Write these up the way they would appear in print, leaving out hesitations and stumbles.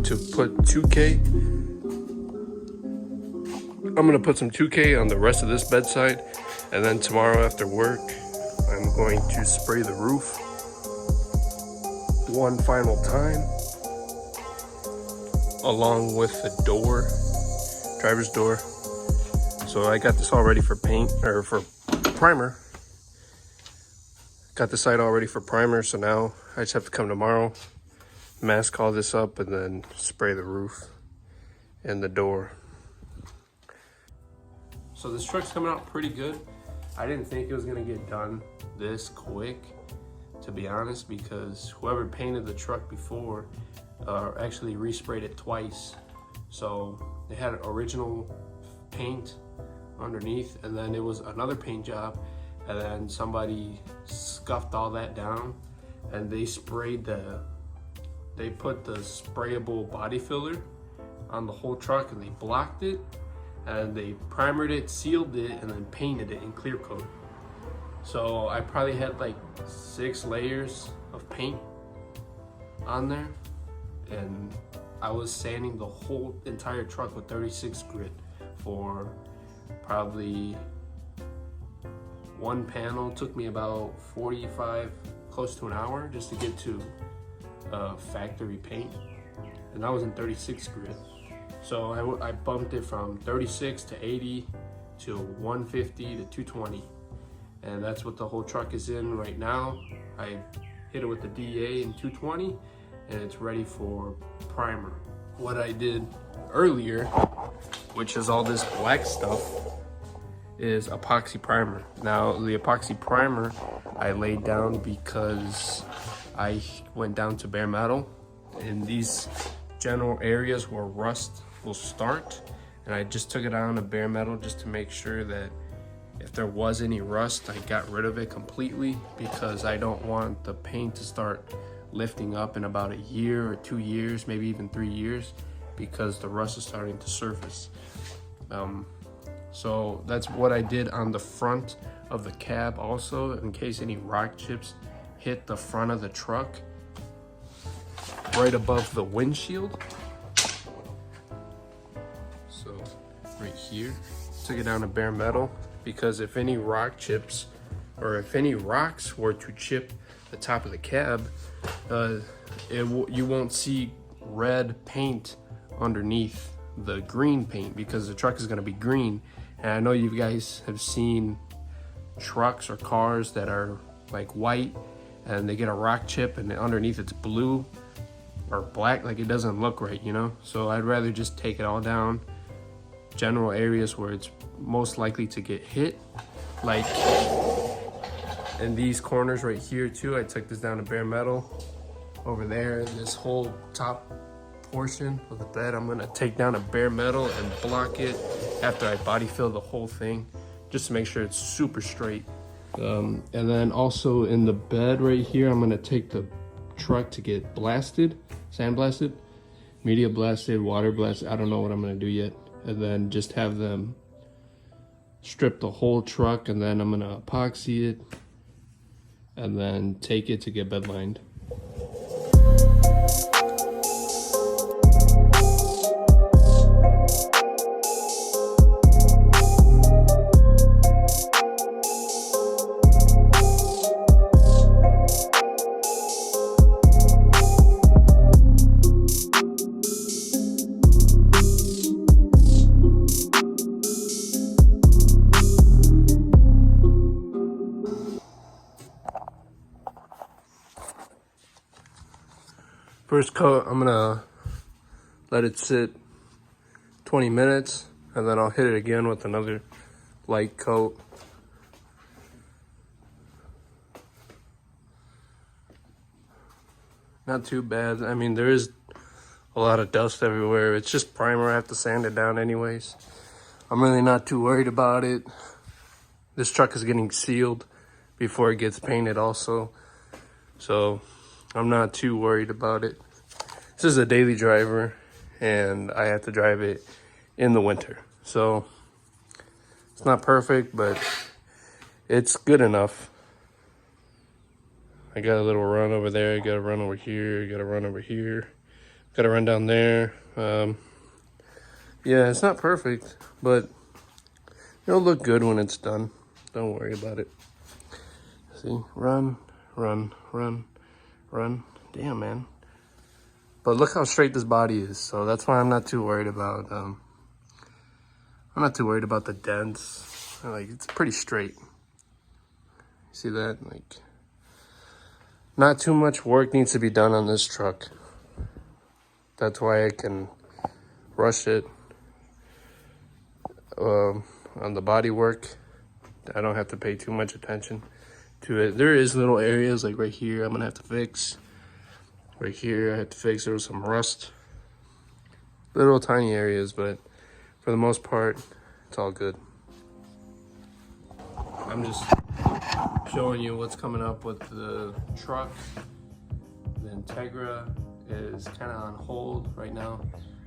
to put 2K. I'm gonna put some 2K on the rest of this bedside, and then tomorrow after work, I'm going to spray the roof one final time, along with the door, driver's door. So I got this all ready for paint, or for primer. Got the site all ready for primer, so now I just have to come tomorrow, mask all this up, and then spray the roof and the door. So this truck's coming out pretty good. I didn't think it was gonna get done this quick, to be honest, because whoever painted the truck before actually resprayed it twice. So they had original paint underneath, and then it was another paint job, and then somebody scuffed all that down, and they put the sprayable body filler on the whole truck, and they blocked it, and they primered it, sealed it, and then painted it in clear coat. So I probably had like 6 layers of paint on there, and I was sanding the whole entire truck with 36 grit for probably one panel. Took me about 45, close to an hour just to get to factory paint, and that was in 36 grit. So I bumped it from 36 to 80 to 150 to 220, and that's what the whole truck is in right now. I hit it with the DA in 220, and it's ready for primer. What I did earlier, which is all this black stuff, is epoxy primer. Now the epoxy primer I laid down because I went down to bare metal in these general areas where rust will start, and I just took it down to bare metal just to make sure that if there was any rust, I got rid of it completely, because I don't want the paint to start lifting up in about a year or 2 years, maybe even 3 years, because the rust is starting to surface. So that's what I did on the front of the cab also, in case any rock chips hit the front of the truck right above the windshield. So right here, took it down to bare metal, because if any rock chips, or if any rocks were to chip the top of the cab, you won't see red paint underneath the green paint, because the truck is going to be green. And I know you guys have seen trucks or cars that are like white, and they get a rock chip and underneath it's blue or black, like it doesn't look right, you know? So I'd rather just take it all down. General areas where it's most likely to get hit, like in these corners right here too, I took this down to bare metal. Over there, this whole top portion of the bed, I'm gonna take down to bare metal and block it after I body fill the whole thing, just to make sure it's super straight. And then also in the bed right here, I'm gonna take the truck to get blasted, sandblasted, media blasted, water blasted. I don't know what I'm gonna do yet. And then just have them strip the whole truck, and then I'm gonna epoxy it, and then take it to get bed lined. First coat, I'm gonna let it sit 20 minutes, and then I'll hit it again with another light coat. Not too bad. I mean, there is a lot of dust everywhere. It's just primer. I have to sand it down anyways. I'm really not too worried about it. This truck is getting sealed before it gets painted also, so I'm not too worried about it. This is a daily driver, and I have to drive it in the winter. So it's not perfect, but it's good enough. I got a little run over there, I got a run over here, I got a run over here. Gotta run down there. Yeah, it's not perfect, but it'll look good when it's done. Don't worry about it. See, run, run, run, run. Damn, man. But look how straight this body is, so that's why I'm not too worried about. I'm not too worried about the dents. Like, it's pretty straight. See that? Like, not too much work needs to be done on this truck. That's why I can rush it. On the body work, I don't have to pay too much attention to it. There is little areas like right here I'm gonna have to fix. Right here I have to fix. There was some rust, little tiny areas, but for the most part it's all good. I'm just showing you what's coming up with the truck. The Integra is kind of on hold right now.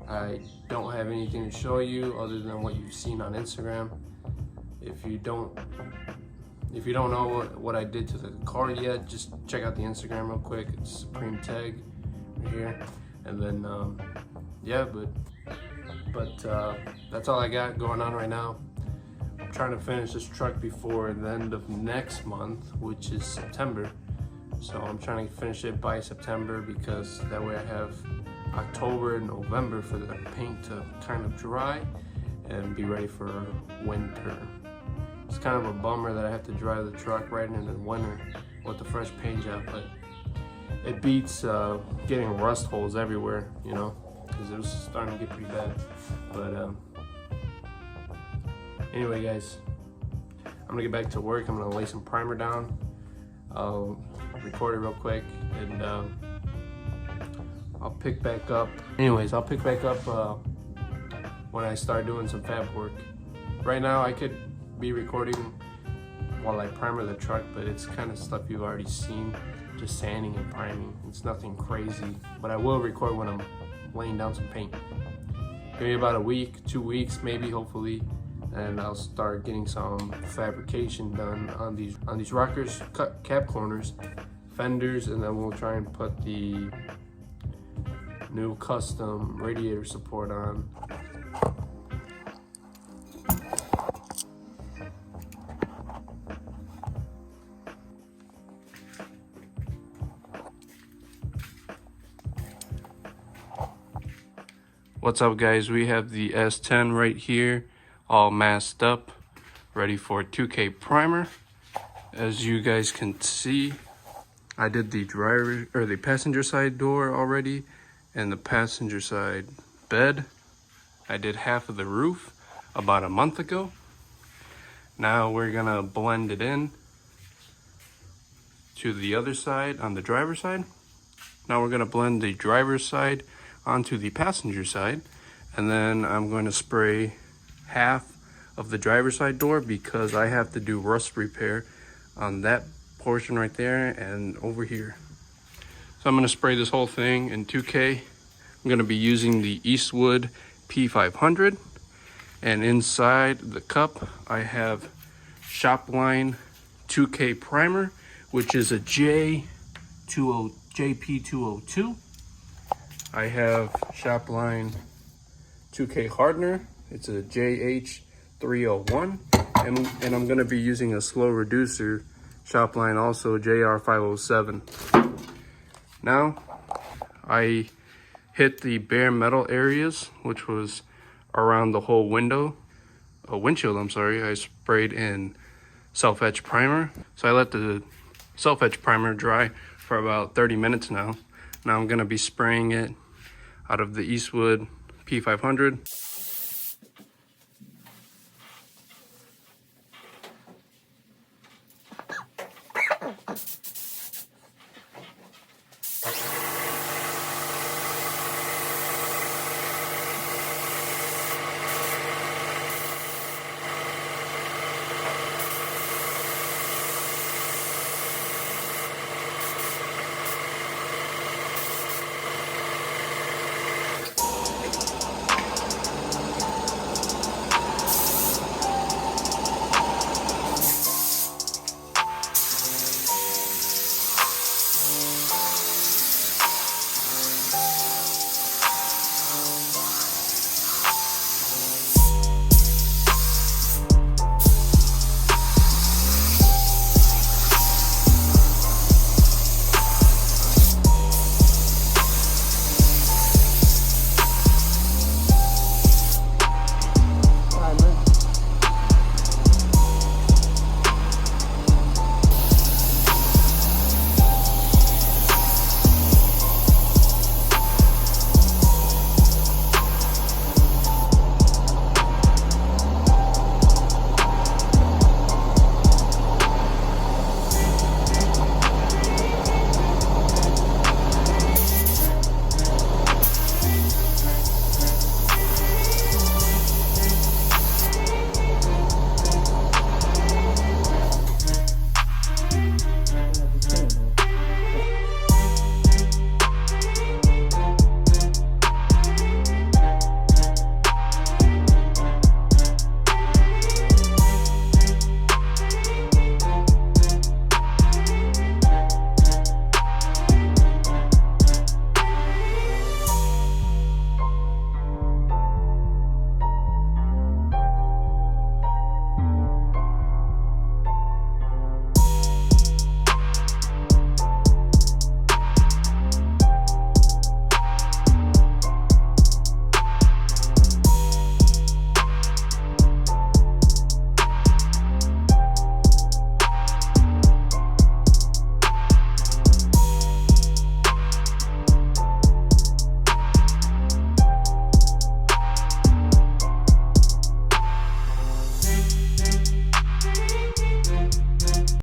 I don't have anything to show you other than what you've seen on Instagram. If you don't know what I did to the car yet, just check out the Instagram real quick. It's Supreme Tag right here. And then yeah, but that's all I got going on right now. I'm trying to finish this truck before the end of next month, which is September. So I'm trying to finish it by September, because that way I have October and November for the paint to kind of dry and be ready for winter. It's kind of a bummer that I have to drive the truck right in the winter with the fresh paint job, but it beats getting rust holes everywhere, you know, because it was starting to get pretty bad. But anyway, guys, I'm gonna get back to work. I'm gonna lay some primer down. I'll record it real quick, and I'll pick back up. Anyways, I'll pick back up when I start doing some fab work. Right now, I could be recording while I primer the truck, but it's kind of stuff you've already seen, just sanding and priming. It's nothing crazy, but I will record when I'm laying down some paint. Maybe about a week, 2 weeks, maybe, hopefully, and I'll start getting some fabrication done on these rockers, cap corners, fenders, and then we'll try and put the new custom radiator support on. What's up, guys? We have the S10 right here, all masked up, ready for 2K primer. As you guys can see, I did the the passenger side door already, and the passenger side bed. I did half of the roof about a month ago. Now we're gonna blend it in to the other side on the driver's side. Now we're gonna blend the driver's side onto the passenger side, and then I'm going to spray half of the driver's side door because I have to do rust repair on that portion right there and over here. So I'm going to spray this whole thing in 2K. I'm going to be using the Eastwood P500, and inside the cup I have Shopline 2K primer, which is a JP202. I have Shopline 2K hardener. It's a JH301, and I'm gonna be using a slow reducer Shopline, also JR507. Now I hit the bare metal areas, which was around the whole windshield. I'm sorry. I sprayed in self-etch primer. So I let the self-etch primer dry for about 30 minutes now. Now I'm gonna be spraying it out of the Eastwood P500.